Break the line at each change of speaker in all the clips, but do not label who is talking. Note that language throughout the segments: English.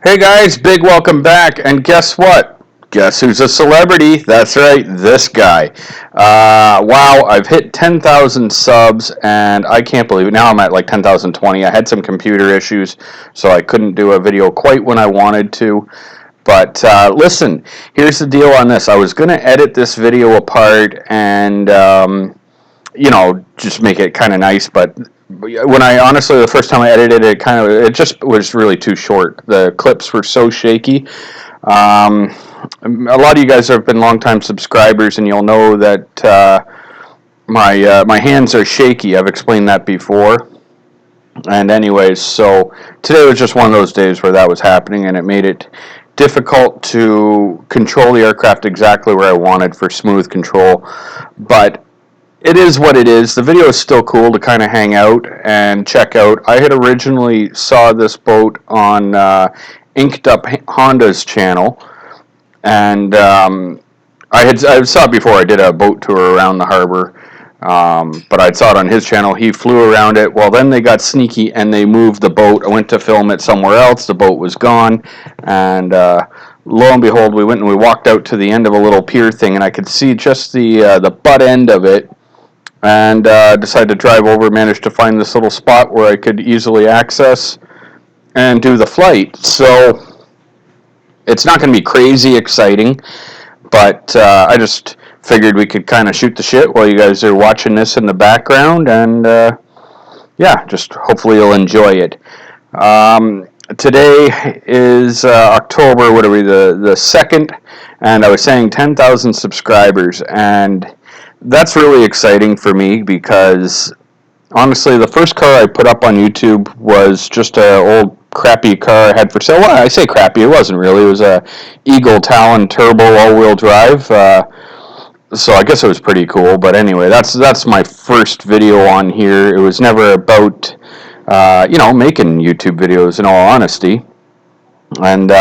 Hey guys, big welcome back, and guess what? Guess who's a celebrity? That's right, this guy. Wow, I've hit 10,000 subs, and I can't believe it. Now I'm at like 10,020. I had some computer issues, so I couldn't do a video quite when I wanted to. But listen, here's the deal on this. I was going to edit this video apart and just make it kind of nice. But when I honestly, the first time I edited it, it just was really too short. The clips were so shaky. A lot of you guys have been longtime subscribers, and you'll know that my hands are shaky. I've explained that before. And anyways, so today was just one of those days where that was happening, and it made it difficult to control the aircraft exactly where I wanted for smooth control. But it is what it is. The video is still cool to kind of hang out and check out. I had originally saw this boat on Inked Up Honda's channel, and I saw it before. I did a boat tour around the harbor, but I saw it on his channel. He flew around it. Well, then they got sneaky and they moved the boat. I went to film it somewhere else. The boat was gone, and lo and behold, we went and we walked out to the end of a little pier thing, and I could see just the butt end of it. And decided to drive over, managed to find this little spot where I could easily access and do the flight. So it's not going to be crazy exciting, but I just figured we could kind of shoot the shit while you guys are watching this in the background, and yeah, just hopefully you'll enjoy it. Today is October, what are we, the 2nd, and I was saying 10,000 subscribers, and that's really exciting for me because honestly, the first car I put up on YouTube was just an old crappy car I had for sale. Well, I say crappy, it wasn't really. It was a Eagle Talon Turbo all-wheel drive. So I guess it was pretty cool. But anyway, that's my first video on here. It was never about making YouTube videos, in all honesty. And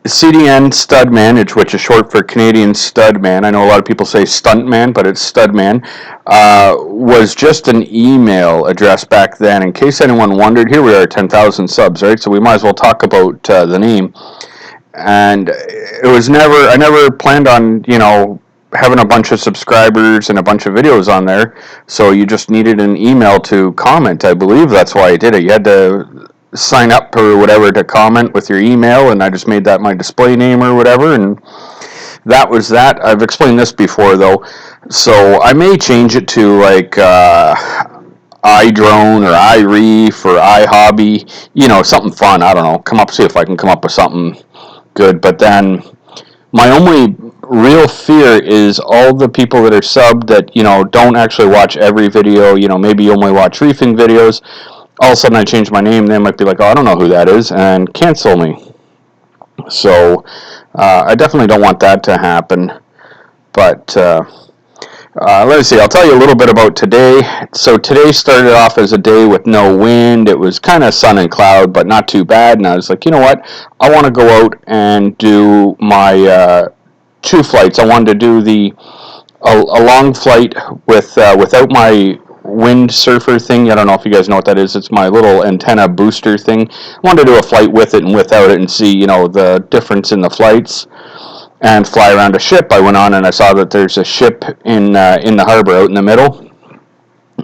CDN Studman, which is short for Canadian Studman. I know a lot of people say Stuntman, but it's Studman. Was just an email address back then. In case anyone wondered, here we are, 10,000 subs, right? So we might as well talk about the name. And I never planned on, having a bunch of subscribers and a bunch of videos on there. So you just needed an email to comment. I believe that's why I did it. You had to sign up or whatever to comment with your email, and I just made that my display name or whatever, and that was that. I've explained this before though, so I may change it to like iDrone or iReef or iHobby, something fun. I don't know, see if I can come up with something good. But then my only real fear is all the people that are subbed that don't actually watch every video. Maybe you only watch reefing videos. All of a sudden I change my name, they might be like, oh, I don't know who that is, and cancel me. So I definitely don't want that to happen. But let me see, I'll tell you a little bit about today. So today started off as a day with no wind. It was kind of sun and cloud, but not too bad. And I was like, you know what? I want to go out and do my 2 flights. I wanted to do a long flight without my wind surfer thing. I don't know if you guys know what that is. It's my little antenna booster thing. I wanted to do a flight with it and without it and see, the difference in the flights and fly around a ship. I went on and I saw that there's a ship in the harbor out in the middle.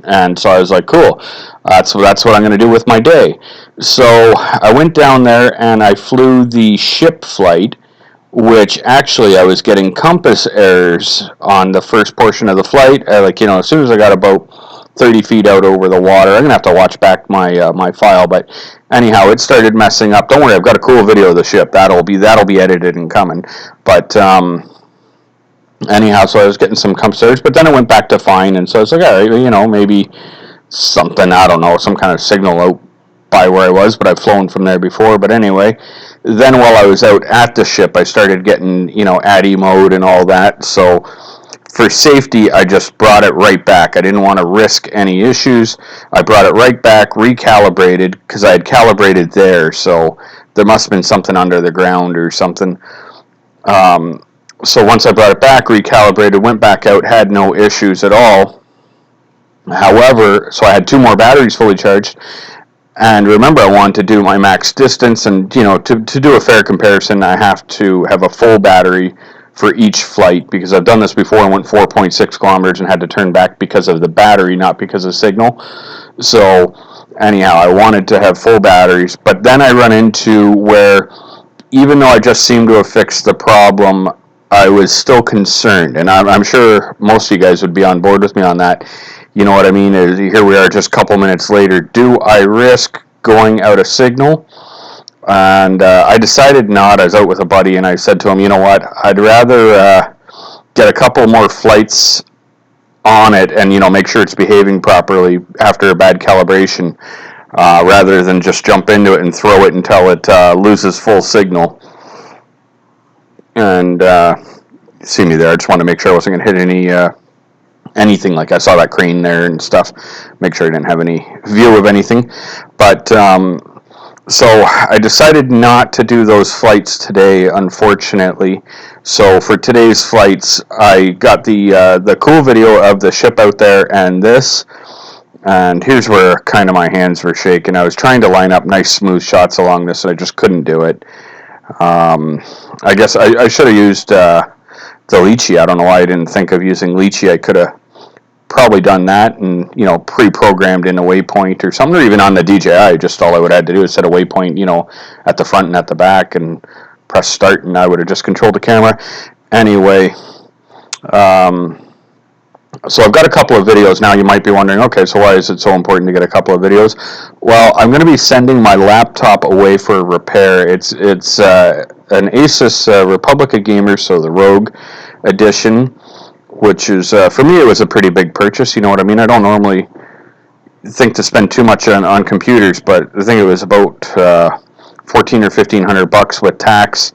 And so I was like, cool, that's what I'm going to do with my day. So I went down there and I flew the ship flight, which actually I was getting compass errors on the first portion of the flight. As soon as I got about 30 feet out over the water. I'm going to have to watch back my file, but anyhow, it started messing up. Don't worry, I've got a cool video of the ship. That'll be edited and coming. But anyhow, so I was getting some compass errors, but then it went back to fine, and so I was like, all right, maybe something, I don't know, some kind of signal out by where I was, but I've flown from there before. But anyway, then while I was out at the ship, I started getting, ADI mode and all that, so for safety, I just brought it right back. I didn't want to risk any issues. I brought it right back, recalibrated, because I had calibrated there, so there must have been something under the ground or something. So once I brought it back, recalibrated, went back out, had no issues at all. However, so I had 2 more batteries fully charged, And remember, I want to do my max distance, and to do a fair comparison, I have to have a full battery for each flight, because I've done this before. I went 4.6 kilometers and had to turn back because of the battery, not because of signal. So anyhow, I wanted to have full batteries, but then I run into where, even though I just seemed to have fixed the problem, I was still concerned, and I'm sure most of you guys would be on board with me on that. You know what I mean? Here we are just a couple minutes later. Do I risk going out of signal? And I decided not. I was out with a buddy, and I said to him, you know what? I'd rather get a couple more flights on it and, make sure it's behaving properly after a bad calibration, rather than just jump into it and throw it until it loses full signal. And see me there. I just wanted to make sure I wasn't going to hit anything. Like, I saw that crane there and stuff. Make sure I didn't have any view of anything. But so I decided not to do those flights today, unfortunately. So for today's flights, I got the cool video of the ship out there and this. And here's where kind of my hands were shaking. I was trying to line up nice smooth shots along this, and I just couldn't do it. I guess I should have used the Lychee. I don't know why I didn't think of using Lychee. I could have probably done that and, pre-programmed in a waypoint or something, or even on the DJI. Just all I would have had to do is set a waypoint, at the front and at the back, and press start, and I would have just controlled the camera. Anyway, so I've got a couple of videos now. You might be wondering, okay, so why is it so important to get a couple of videos? Well, I'm going to be sending my laptop away for repair. It's an Asus Republica Gamer, so the Rogue edition, which is, for me, it was a pretty big purchase. You know what I mean? I don't normally think to spend too much on computers, but I think it was about $1,400 or $1,500 with tax.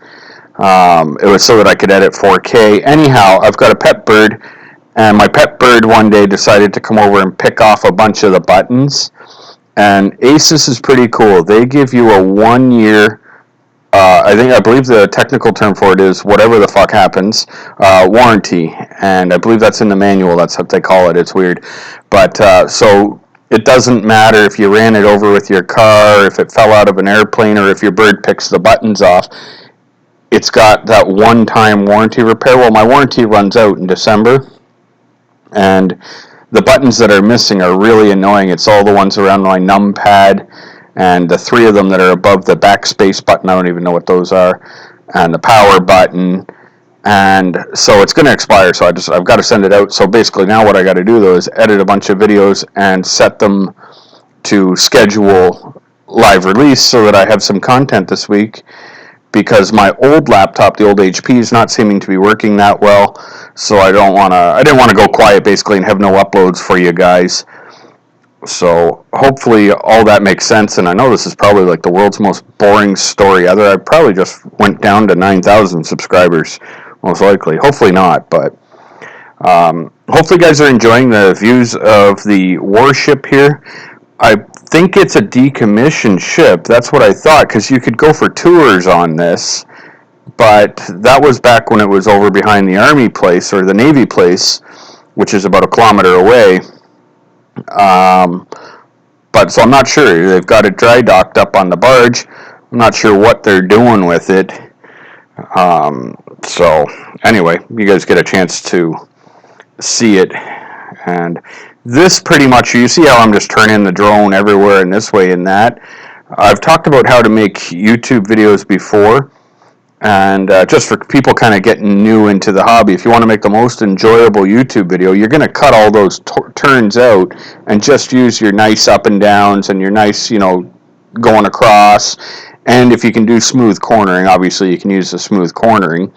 It was so that I could edit 4K. Anyhow, I've got a pet bird, and my pet bird one day decided to come over and pick off a bunch of the buttons. And Asus is pretty cool. They give you a 1 year, I believe the technical term for it is whatever the fuck happens, warranty. And I believe that's in the manual. That's what they call it. It's weird. But so it doesn't matter if you ran it over with your car, if it fell out of an airplane, or if your bird picks the buttons off. It's got that one-time warranty repair. Well, my warranty runs out in December, and the buttons that are missing are really annoying. It's all the ones around my numpad, and the 3 of them that are above the backspace button. I don't even know what those are, and the power button. And so it's going to expire, so I've got to send it out. So basically now what I got to do, though, is edit a bunch of videos and set them to schedule live release so that I have some content this week, because my old laptop, the old HP, is not seeming to be working that well. So I didn't want to go quiet, basically, and have no uploads for you guys. So hopefully all that makes sense. And I know this is probably like the world's most boring story ever. I probably just went down to 9,000 subscribers, most likely. Hopefully not, but hopefully you guys are enjoying the views of the warship here. I think it's a decommissioned ship. That's what I thought, because you could go for tours on this. But that was back when it was over behind the Army place, or the Navy place, which is about a kilometer away. But so I'm not sure. They've got it dry docked up on the barge. I'm not sure what they're doing with it. So anyway, you guys get a chance to see it. And this pretty much, you see how I'm just turning the drone everywhere and this way and that. I've talked about how to make YouTube videos before. And just for people kind of getting new into the hobby, if you want to make the most enjoyable YouTube video, you're going to cut all those turns out and just use your nice up and downs and your nice, going across. And if you can do smooth cornering, obviously you can use the smooth cornering.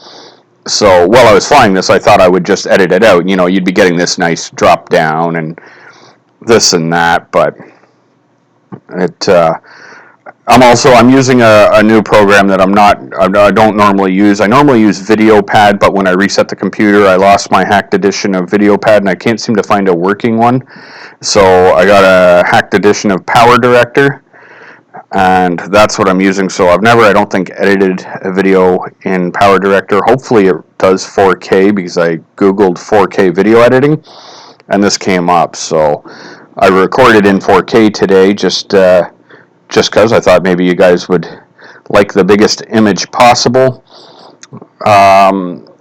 So while I was flying this, I thought I would just edit it out. You'd be getting this nice drop down and this and that, but I'm using a new program that I don't normally use. I normally use VideoPad, but when I reset the computer, I lost my hacked edition of VideoPad, and I can't seem to find a working one. So I got a hacked edition of Power Director, and that's what I'm using. So I've never, I don't think, edited a video in Power Director. Hopefully it does 4K, because I Googled 4K video editing, and this came up. So I recorded in 4K today, just just because I thought maybe you guys would like the biggest image possible.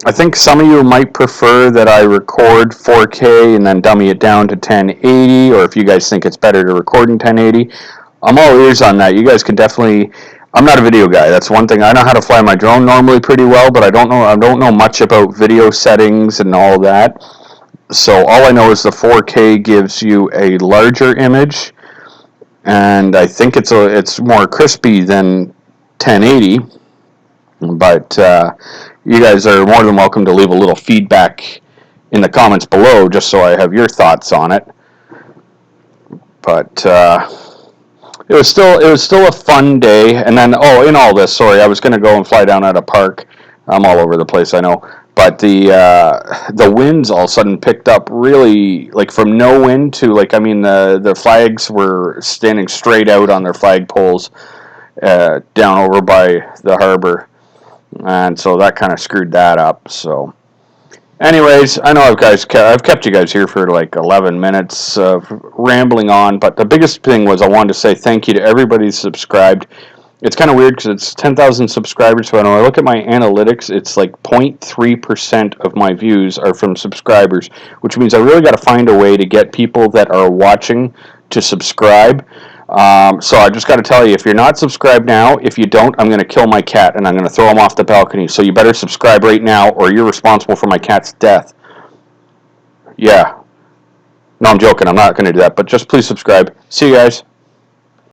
I think some of you might prefer that I record 4K and then dummy it down to 1080, or if you guys think it's better to record in 1080, I'm all ears on that. You guys can definitely. I'm not a video guy. That's one thing. I know how to fly my drone normally pretty well, but I don't know much about video settings and all that. So all I know is the 4K gives you a larger image, and I think it's more crispy than 1080. But you guys are more than welcome to leave a little feedback in the comments below, just so I have your thoughts on it. But it was still a fun day. And then in all this, sorry, I was going to go and fly down at a park. I'm all over the place, I know. But the winds all of a sudden picked up really, like from no wind to the flags were standing straight out on their flagpoles down over by the harbor. And so that kind of screwed that up. So, anyways, I know I've kept you guys here for like 11 minutes rambling on, but the biggest thing was I wanted to say thank you to everybody who subscribed. It's kind of weird because it's 10,000 subscribers, so when I look at my analytics, it's like 0.3% of my views are from subscribers, which means I really got to find a way to get people that are watching to subscribe. So I just got to tell you, if you're not subscribed now, if you don't, I'm going to kill my cat and I'm going to throw him off the balcony. So you better subscribe right now or you're responsible for my cat's death. Yeah. No, I'm joking. I'm not going to do that. But just please subscribe. See you guys.